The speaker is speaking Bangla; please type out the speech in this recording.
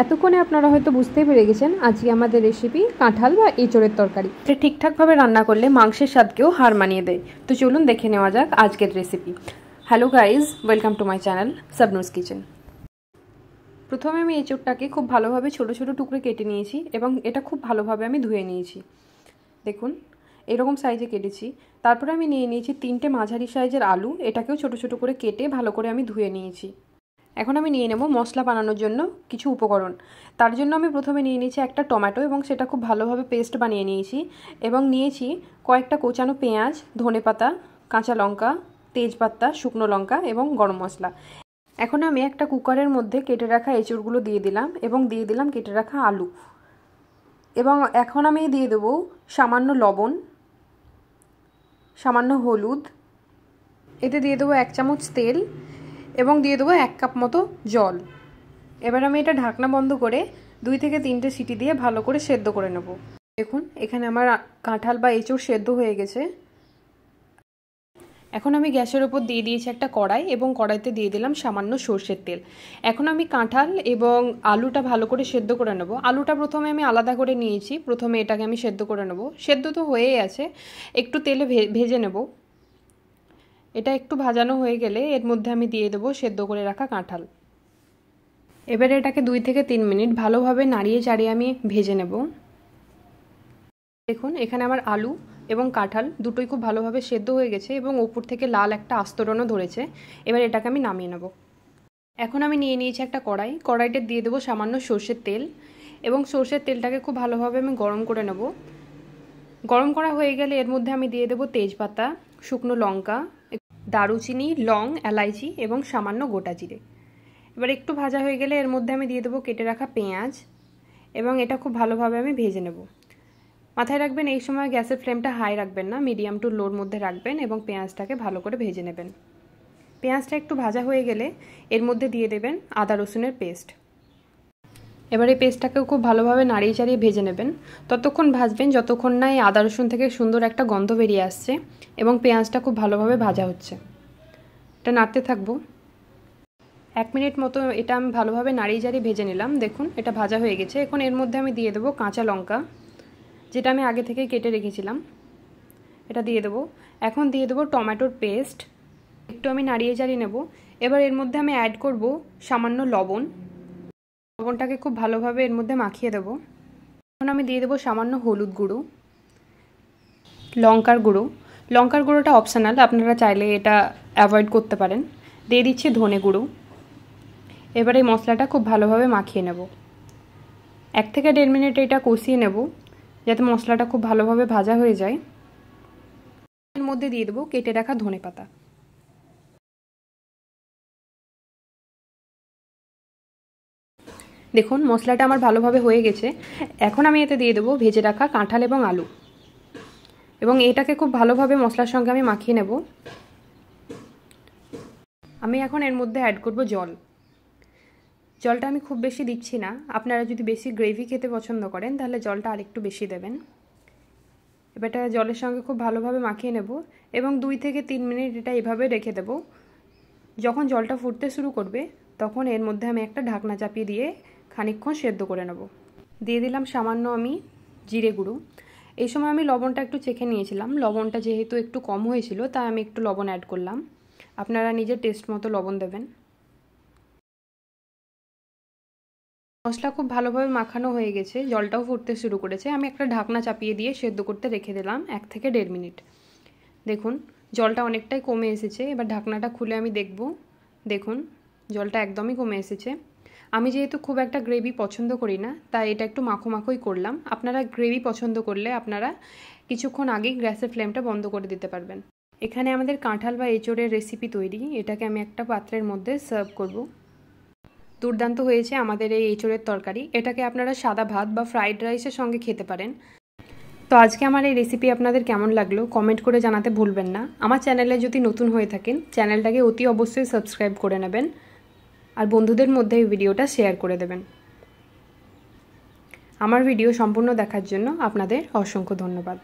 এতক্ষণে আপনারা হয়তো বুঝতেই পেরে গেছেন আজকে আমাদের রেসিপি কাঁঠাল বা এঁচোড়ের তরকারি। এটা ঠিকঠাকভাবে রান্না করলে মাংসের স্বাদকেও হার মানিয়ে দেয়। তো চলুন দেখে নেওয়া যাক আজকের recipe. Hello guys, welcome to my channel Sabnus kitchen. প্রথমে আমি এঁচোড়টাকে খুব ভালোভাবে ছোট ছোট টুকরো কেটে নিয়েছি এবং এটা খুব ভালোভাবে আমি ধুয়ে নিয়েছি। দেখুন এরকম সাইজে কেটেছি। তারপরে আমি নিয়ে নিয়েছি 3টে মাঝারি সাইজের আলু, এটাকেও ছোট ছোট করে কেটে ভালো করে আমি ধুয়ে নিয়েছি। এখন আমি নিয়ে নেব মশলা বানানোর জন্য কিছু উপকরণ। তার জন্য আমি প্রথমে নিয়ে নিয়েছি একটা টমেটো এবং সেটা খুব ভালোভাবে পেস্ট বানিয়ে নিয়েছি এবং নিয়েছি কয়েকটা কোচানো পেঁয়াজ, ধনেপাতা, কাঁচা লঙ্কা, তেজপাতা, শুকনো লঙ্কা এবং গরম মশলা। এখন আমি একটা কুকারের মধ্যে কেটে রাখা এঁচড়গুলো দিয়ে দিলাম এবং দিয়ে দিলাম কেটে রাখা আলু এবং এখন আমি দিয়ে দেবো সামান্য লবণ, সামান্য হলুদ, এতে দিয়ে দেবো 1 চামচ তেল এবং দিয়ে দেবো 1 কাপ মতো জল। এবার আমি এটা ঢাকনা বন্ধ করে 2 থেকে 3টে সিটি দিয়ে ভালো করে সেদ্ধ করে নেব। দেখুন এখানে আমার কাঁঠাল বা এঁচোড় সেদ্ধ হয়ে গেছে। এখন আমি গ্যাসের ওপর দিয়ে দিয়েছি একটা কড়াই এবং কড়াইতে দিয়ে দিলাম সামান্য সর্ষের তেল। এখন আমি কাঁঠাল এবং আলুটা ভালো করে সেদ্ধ করে নেব। আলুটা প্রথমে আমি আলাদা করে নিয়েছি, প্রথমে এটাকে আমি সেদ্ধ করে নেব। সেদ্ধ তো হয়েই আছে, একটু তেলে ভেজে নেব। এটা একটু ভাজানো হয়ে গেলে এর মধ্যে আমি দিয়ে দেবো সেদ্ধ করে রাখা কাঁঠাল। এবারে এটাকে 2 থেকে 3 মিনিট ভালোভাবে নাড়িয়ে চাড়িয়ে আমি ভেজে নেব। দেখুন এখানে আমার আলু এবং কাঁঠাল দুটোই খুব ভালোভাবে সেদ্ধ হয়ে গেছে এবং উপর থেকে লাল একটা আস্তরণও ধরেছে। এবার এটাকে আমি নামিয়ে নেব। এখন আমি নিয়ে নিয়েছি একটা কড়াইতে দিয়ে দেবো সামান্য সর্ষের তেল এবং সর্ষের তেলটাকে খুব ভালোভাবে আমি গরম করে নেব। গরম করা হয়ে গেলে এর মধ্যে আমি দিয়ে দেবো তেজপাতা, শুকনো লঙ্কা, দারুচিনি, লং, এলাইচি এবং সামান্য গোটা জিরে। এবার একটু ভাজা হয়ে গেলে এর মধ্যে আমি দিয়ে দেবো কেটে রাখা পেঁয়াজ এবং এটা খুব ভালোভাবে আমি ভেজে নেব। মাথায় রাখবেন এই সময় গ্যাসের ফ্লেমটা হাই রাখবেন না, মিডিয়াম টু লোর মধ্যে রাখবেন এবং পেঁয়াজটাকে ভালো করে ভেজে নেবেন। পেঁয়াজটা একটু ভাজা হয়ে গেলে এর মধ্যে দিয়ে দেবেন আদা রসুনের পেস্ট। এবার এই পেস্টটাকেও খুব ভালোভাবে নাড়িয়ে চাড়িয়ে ভেজে নেবেন। ততক্ষণ ভাজবেন যতক্ষণ না এই আদা রসুন থেকে সুন্দর একটা গন্ধ বেরিয়ে আসছে এবং পেঁয়াজটা খুব ভালোভাবে ভাজা হচ্ছে। এটা নাড়তে থাকবো। 1 মিনিট মতো এটা আমি ভালোভাবে নাড়িয়ে চাড়িয়ে ভেজে নিলাম। দেখুন এটা ভাজা হয়ে গেছে। এখন এর মধ্যে আমি দিয়ে দেবো কাঁচা লঙ্কা, যেটা আমি আগে থেকে কেটে রেখেছিলাম, এটা দিয়ে দেবো। এখন দিয়ে দেবো টমেটোর পেস্ট, একটু আমি নাড়িয়ে চাড়িয়ে নেব। এবার এর মধ্যে আমি অ্যাড করব সামান্য লবণ। লবণটাকে খুব ভালোভাবে এর মধ্যে মাখিয়ে দেবো। এখন আমি দিয়ে দেবো সামান্য হলুদ গুঁড়ো, লঙ্কার গুঁড়োটা অপশনাল, আপনারা চাইলে এটা অ্যাভয়েড করতে পারেন। দিয়ে দিচ্ছি ধনে গুঁড়ো। এবার এই মশলাটা খুব ভালোভাবে মাখিয়ে নেব। 1 থেকে 1.5 মিনিট এটা কষিয়ে নেব যাতে মশলাটা খুব ভালোভাবে ভাজা হয়ে যায়। এর মধ্যে দিয়ে দেবো কেটে রাখা ধনেপাতা। দেখুন মশলাটা আমার ভালোভাবে হয়ে গেছে। এখন আমি এতে দিয়ে দেবো ভেজে রাখা কাঁঠাল এবং আলু এবং এটাকে খুব ভালোভাবে মশলার সঙ্গে আমি মাখিয়ে নেব। আমি এখন এর মধ্যে অ্যাড করব জলটা আমি খুব বেশি দিচ্ছি না। আপনারা যদি বেশি গ্রেভি খেতে পছন্দ করেন তাহলে জলটা আরেকটু বেশি দেবেন। এবার এটা জলের সঙ্গে খুব ভালোভাবে মাখিয়ে নেব এবং 2 থেকে 3 মিনিট এটা এভাবে রেখে দেব। যখন জলটা ফুটতে শুরু করবে তখন এর মধ্যে আমি একটা ঢাকনা চাপিয়ে দিয়ে খানিকক্ষণ সেদ্ধ করে নেব। দিয়ে দিলাম সামান্য আমি জিরে গুঁড়ো। এই সময় আমি লবণটা একটু চেখে নিয়েছিলাম, লবণটা যেহেতু একটু কম হয়েছিল তাই আমি একটু লবণ অ্যাড করলাম। আপনারা নিজের টেস্ট মতো লবণ দেবেন। মশলা খুব ভালোভাবে মাখানো হয়ে গেছে, জলটাও ফুটতে শুরু করেছে। আমি একটা ঢাকনা চাপিয়ে দিয়ে সেদ্ধ করতে রেখে দিলাম 1 থেকে 1.5 মিনিট। দেখুন জলটা অনেকটাই কমে এসেছে। এবার ঢাকনাটা খুলে আমি দেখব। দেখুন জলটা একদমই কমে এসেছে। আমি যেহেতু খুব একটা গ্রেভি পছন্দ করি না তাই এটা একটু মাখো মাখোই করলাম। আপনারা গ্রেভি পছন্দ করলে আপনারা কিছুক্ষণ আগেই গ্যাসের ফ্লেমটা বন্ধ করে দিতে পারবেন। এখানে আমাদের কাঁঠাল বা এঁচোড়ের রেসিপি তৈরি। এটাকে আমি একটা পাত্রের মধ্যে সার্ভ করব। দুর্দান্ত হয়েছে আমাদের এই এঁচোড়ের তরকারি। এটাকে আপনারা সাদা ভাত বা ফ্রাইড রাইসের সঙ্গে খেতে পারেন। তো আজকে আমার এই রেসিপি আপনাদের কেমন লাগলো কমেন্ট করে জানাতে ভুলবেন না। আমার চ্যানেলে যদি নতুন হয়ে থাকেন চ্যানেলটাকে অতি অবশ্যই সাবস্ক্রাইব করে নেবেন আর বন্ধুদের মধ্যে এই ভিডিওটা শেয়ার করে দেবেন। আমার ভিডিও সম্পূর্ণ দেখার জন্য আপনাদের অসংখ্য ধন্যবাদ।